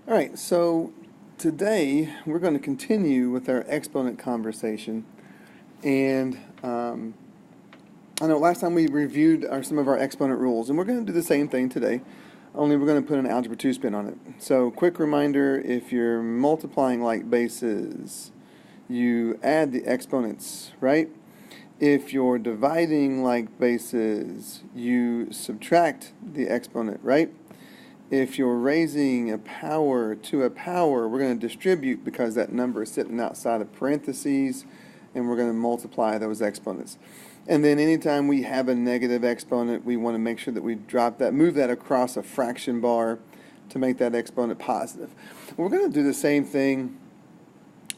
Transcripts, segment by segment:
All right, so today we're going to continue with our exponent conversation. And I know last time we reviewed some of our exponent rules, and we're going to do the same thing today, only we're going to put an Algebra 2 spin on it. So quick reminder, if you're multiplying like bases, you add the exponents, right? If you're dividing like bases, you subtract the exponent, right? If you're raising a power to a power, we're going to distribute because that number is sitting outside of parentheses, and we're going to multiply those exponents. And then anytime we have a negative exponent, we want to make sure that we move that across a fraction bar to make that exponent positive. We're going to do the same thing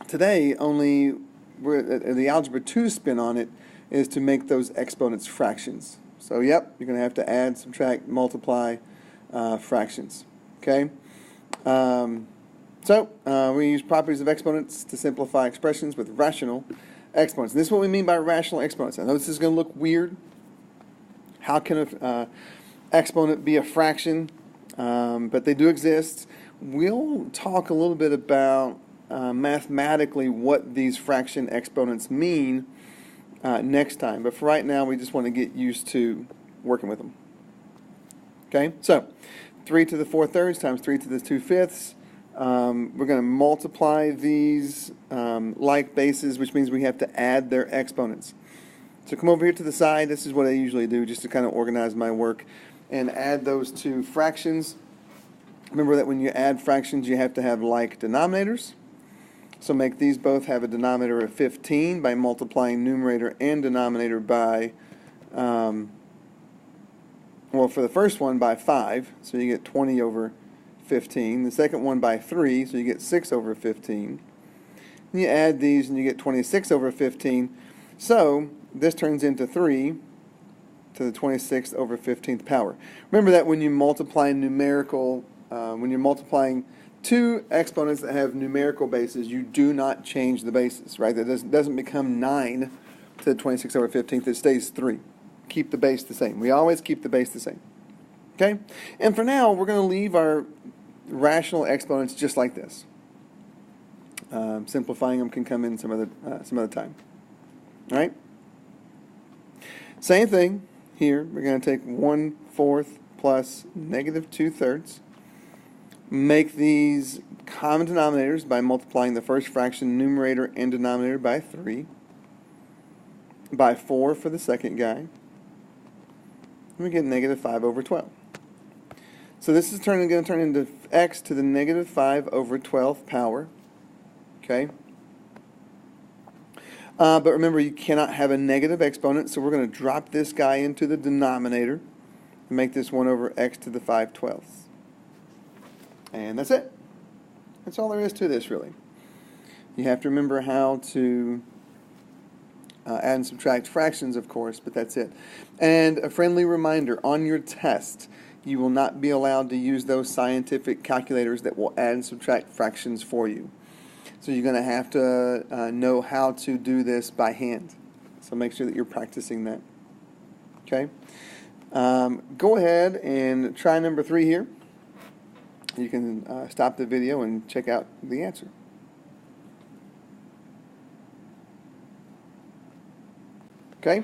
today, only the Algebra 2 spin on it is to make those exponents fractions. So yep, you're going to have to add, subtract, multiply fractions. Okay? We use properties of exponents to simplify expressions with rational exponents. And this is what we mean by rational exponents. I know this is going to look weird. How can an exponent be a fraction? But they do exist. We'll talk a little bit about mathematically what these fraction exponents mean next time. But for right now, we just want to get used to working with them. Okay, so 3 to the 4/3 times 3 to the 2/5. We're going to multiply these like bases, which means we have to add their exponents. So come over here to the side. This is what I usually do just to kind of organize my work and add those two fractions. Remember that when you add fractions, you have to have like denominators. So make these both have a denominator of 15 by multiplying numerator and denominator by well, for the first one by 5, so you get 20 over 15. The second one by 3, so you get 6 over 15. And you add these and you get 26 over 15. So this turns into 3 to the 26th over 15th power. Remember that when you multiply when you're multiplying two exponents that have numerical bases, you do not change the bases, right? That doesn't become 9 to the 26th over 15th. It stays 3. Keep the base the same. We always keep the base the same. Okay? And for now, we're going to leave our rational exponents just like this. Simplifying them can come in some other time. All right? Same thing here. We're going to take 1/4 plus negative 2/3. Make these common denominators by multiplying the first fraction numerator and denominator by 3. By 4 for the second guy. We get negative 5 over 12. So this is going to turn into x to the negative 5 over 12th power. Okay? But remember, you cannot have a negative exponent, so we're going to drop this guy into the denominator and make this 1 over x to the 5/12. And that's it. That's all there is to this, really. You have to remember how to add and subtract fractions, of course, but that's it. And a friendly reminder, on your test, you will not be allowed to use those scientific calculators that will add and subtract fractions for you. So you're going to have to know how to do this by hand. So make sure that you're practicing that. Okay? Go ahead and try number 3 here. You can stop the video and check out the answer. Okay,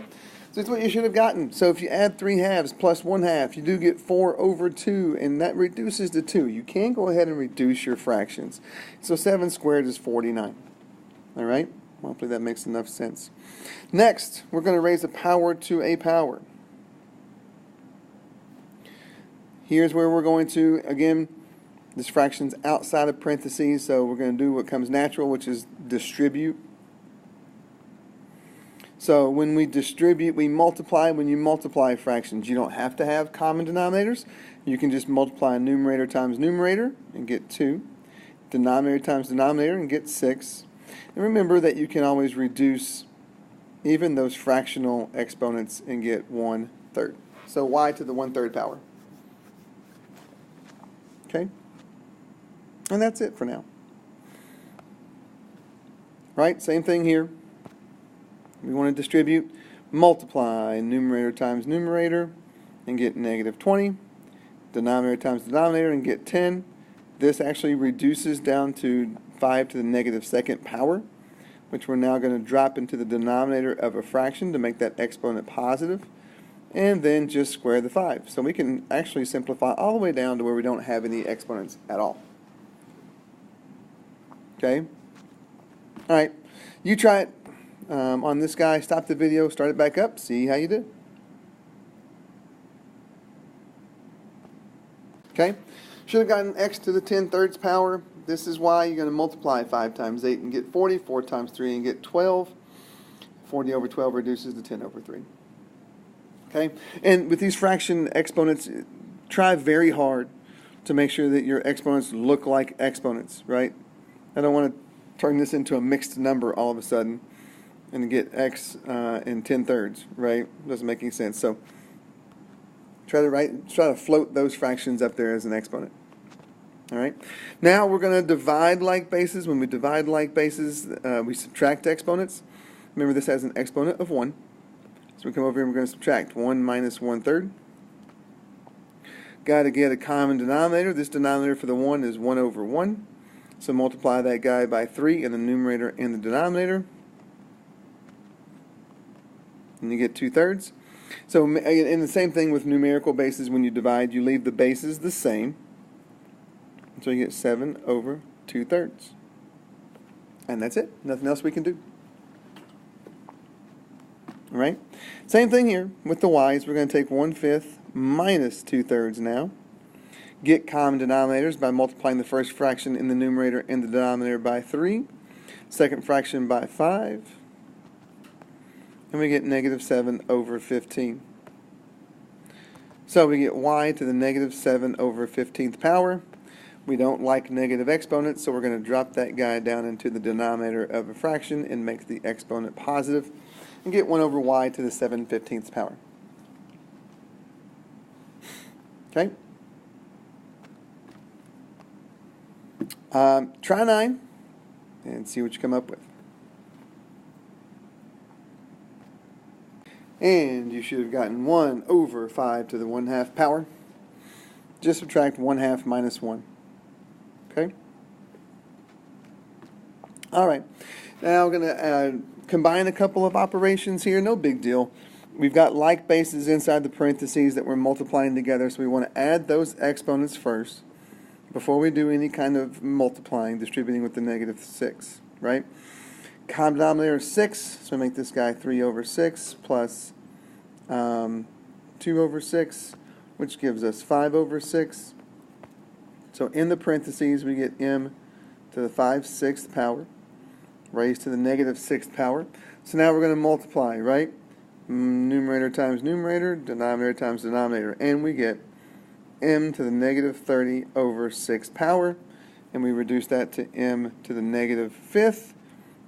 so that's what you should have gotten. So if you add 3 halves plus 1 half, you do get 4 over 2, and that reduces to 2. You can go ahead and reduce your fractions. So 7 squared is 49. All right, hopefully that makes enough sense. Next, we're going to raise a power to a power. Here's where we're going to, again, this fraction's outside of parentheses, so we're going to do what comes natural, which is distribute. So when we distribute, we multiply. When you multiply fractions, you don't have to have common denominators. You can just multiply numerator times numerator and get 2. Denominator times denominator and get 6. And remember that you can always reduce even those fractional exponents and get 1/3. So y to the 1/3 power. Okay? And that's it for now. Right? Same thing here. We want to distribute, multiply numerator times numerator and get negative 20. Denominator times denominator and get 10. this actually reduces down to 5 to the negative second power, which we're now going to drop into the denominator of a fraction to make that exponent positive, and then just square the 5. So we can actually simplify all the way down to where we don't have any exponents at all. Okay? All right. You try it on this guy. Stop the video, start it back up, see how you do. Okay? Should have gotten x to the 10 thirds power. This is why you're going to multiply 5 times 8 and get 40, 4 times 3 and get 12. 40 over 12 reduces to 10 over 3. Okay? And with these fraction exponents, try very hard to make sure that your exponents look like exponents, right? I don't want to turn this into a mixed number all of a sudden and get x in 10 thirds, right? Doesn't make any sense. So try to float those fractions up there as an exponent. All right. Now we're going to divide like bases. When we divide like bases, we subtract exponents. Remember, this has an exponent of 1. So we come over here and we're going to subtract 1 minus 1/3. Got to get a common denominator. This denominator for the 1 is 1 over 1. So multiply that guy by 3 in the numerator and the denominator. And you get 2/3. So, and the same thing with numerical bases. When you divide, you leave the bases the same. So you get 7 over 2/3. And that's it. Nothing else we can do. All right? Same thing here with the y's. We're going to take 1/5 minus 2/3 now. Get common denominators by multiplying the first fraction in the numerator and the denominator by 3. Second fraction by 5. And we get negative 7 over 15. So we get y to the negative 7 over 15th power. We don't like negative exponents, so we're going to drop that guy down into the denominator of a fraction and make the exponent positive and get 1 over y to the 7/15 power. Okay? Try 9 and see what you come up with. And you should have gotten 1 over 5 to the 1/2 power. Just subtract 1/2 minus 1. Okay? All right. Now we're going to combine a couple of operations here. No big deal. We've got like bases inside the parentheses that we're multiplying together, so we want to add those exponents first before we do any kind of multiplying, distributing with the negative 6, right? Common denominator is 6, so make this guy 3 over 6 plus 2 over 6, which gives us 5 over 6. So in the parentheses, we get m to the 5/6 power, raised to the negative 6th power. So now we're going to multiply, right? Numerator times numerator, denominator times denominator, and we get m to the negative 30 over 6 power, and we reduce that to m to the negative 5th.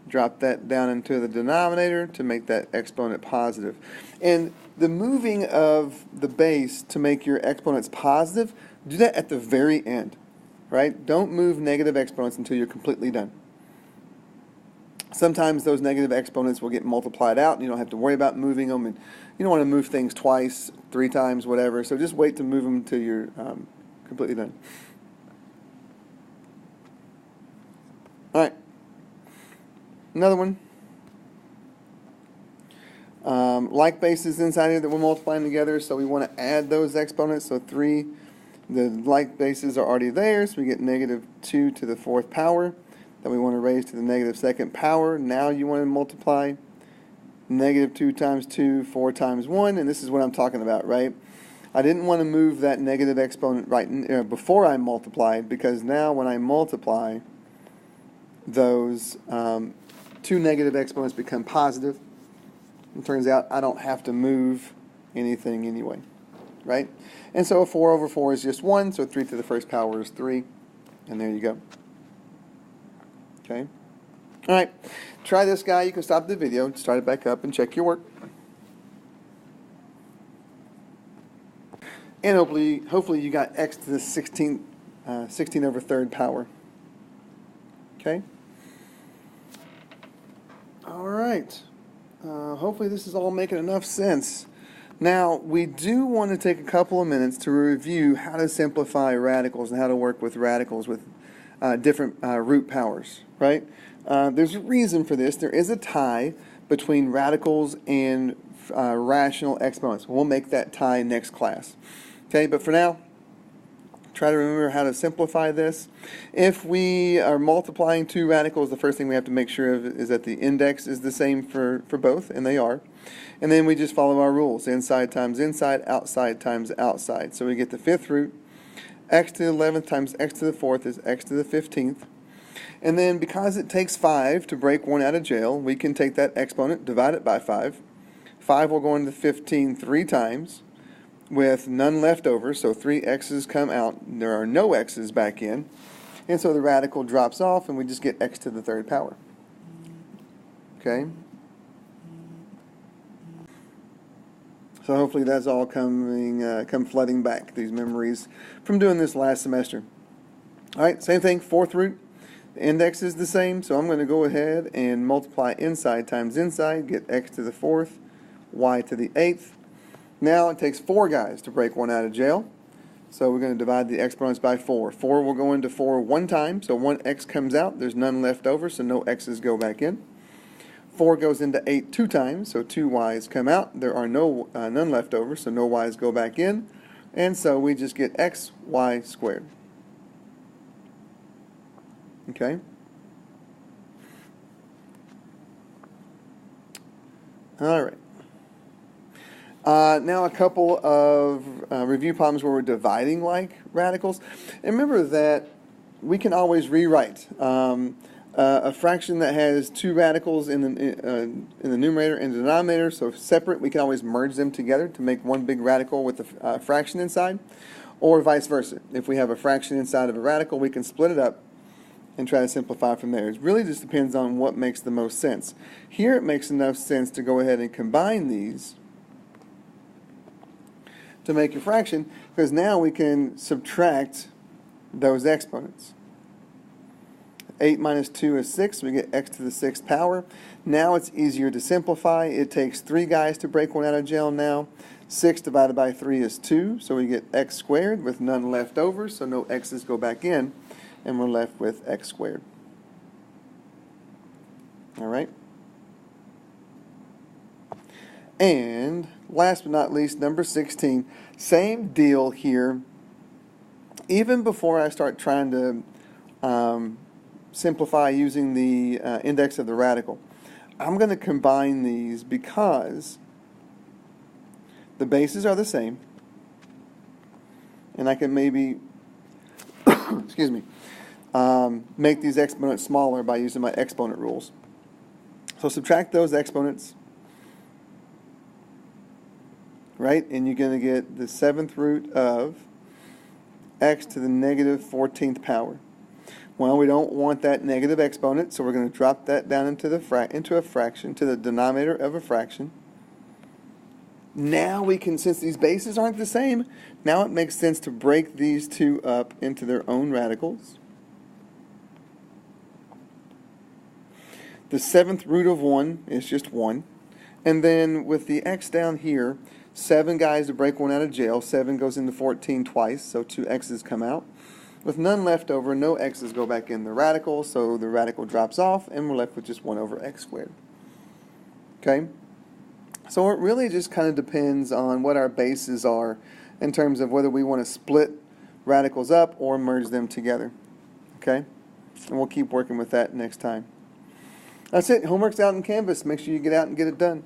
Drop that down into the denominator to make that exponent positive. And the moving of the base to make your exponents positive, do that at the very end, right? Don't move negative exponents until you're completely done. Sometimes those negative exponents will get multiplied out, and you don't have to worry about moving them, and you don't want to move things twice, 3 times, whatever, so just wait to move them until you're completely done. All right. Another one. Like bases inside here that we're multiplying together, so we want to add those exponents. So 3, the like bases are already there, so we get negative 2 to the 4th power. That we want to raise to the negative 2nd power. Now you want to multiply negative 2 times 2, 4 times 1, and this is what I'm talking about, right? I didn't want to move that negative exponent right before I multiplied, because now when I multiply, those 2 negative exponents become positive. It turns out I don't have to move anything anyway, right? And so 4 over 4 is just 1, so 3 to the 1st power is 3, and there you go. Okay? All right. Try this guy. You can stop the video, start it back up, and check your work. And hopefully you got x to the 16 over 3rd power. Okay? All right. Hopefully this is all making enough sense. Now, we do want to take a couple of minutes to review how to simplify radicals and how to work with radicals with different root powers, right? There's a reason for this. There is a tie between radicals and rational exponents. We'll make that tie next class. Okay, but for now, try to remember how to simplify this. If we are multiplying two radicals, the first thing we have to make sure of is that the index is the same for both, and they are. And then we just follow our rules. Inside times inside, outside times outside. So we get the fifth root. X to the 11th times x to the 4th is x to the 15th. And then because it takes 5 to break one out of jail, we can take that exponent, divide it by 5. 5 will go into 15 3 times with none left over, so 3 x's come out. There are no x's back in. And so the radical drops off and we just get x to the third power. Okay? So hopefully that's all come flooding back, these memories from doing this last semester. All right, same thing, fourth root. The index is the same, so I'm going to go ahead and multiply inside times inside, get x to the 4th, y to the 8th. Now it takes 4 guys to break one out of jail, so we're going to divide the exponents by 4. 4 will go into 4 one time, so 1x comes out. There's none left over, so no x's go back in. 4 goes into 8 2 times, so 2 y's come out. There are none left over, so no y's go back in. And so we just get x, y squared. Okay? All right. Now a couple of review problems where we're dividing like radicals. And remember that we can always rewrite a fraction that has 2 radicals in the numerator and the denominator, so separate, we can always merge them together to make one big radical with a fraction inside, or vice versa. If we have a fraction inside of a radical, we can split it up and try to simplify from there. It really just depends on what makes the most sense. Here it makes enough sense to go ahead and combine these to make a fraction, because now we can subtract those exponents. 8 minus 2 is 6. We get x to the 6th power. Now it's easier to simplify. It takes 3 guys to break one out of jail now. 6 divided by 3 is 2. So we get x squared with none left over. So no x's go back in. And we're left with x squared. All right. And last but not least, number 16. Same deal here. Even before I start trying to simplify using the index of the radical, I'm going to combine these because the bases are the same, and I can maybe excuse me, make these exponents smaller by using my exponent rules. So subtract those exponents, right, and you're going to get the 7th root of x to the negative 14th power. Well, we don't want that negative exponent, so we're going to drop that down into a fraction, to the denominator of a fraction. Now we can, since these bases aren't the same, now it makes sense to break these two up into their own radicals. The 7th root of 1 is just 1. And then with the x down here, 7 guys to break one out of jail. 7 goes into 14 twice, so 2 x's come out. With none left over, no x's go back in the radical, so the radical drops off, and we're left with just 1 over x squared. Okay? So it really just kind of depends on what our bases are in terms of whether we want to split radicals up or merge them together. Okay? And we'll keep working with that next time. That's it. Homework's out in Canvas. Make sure you get out and get it done.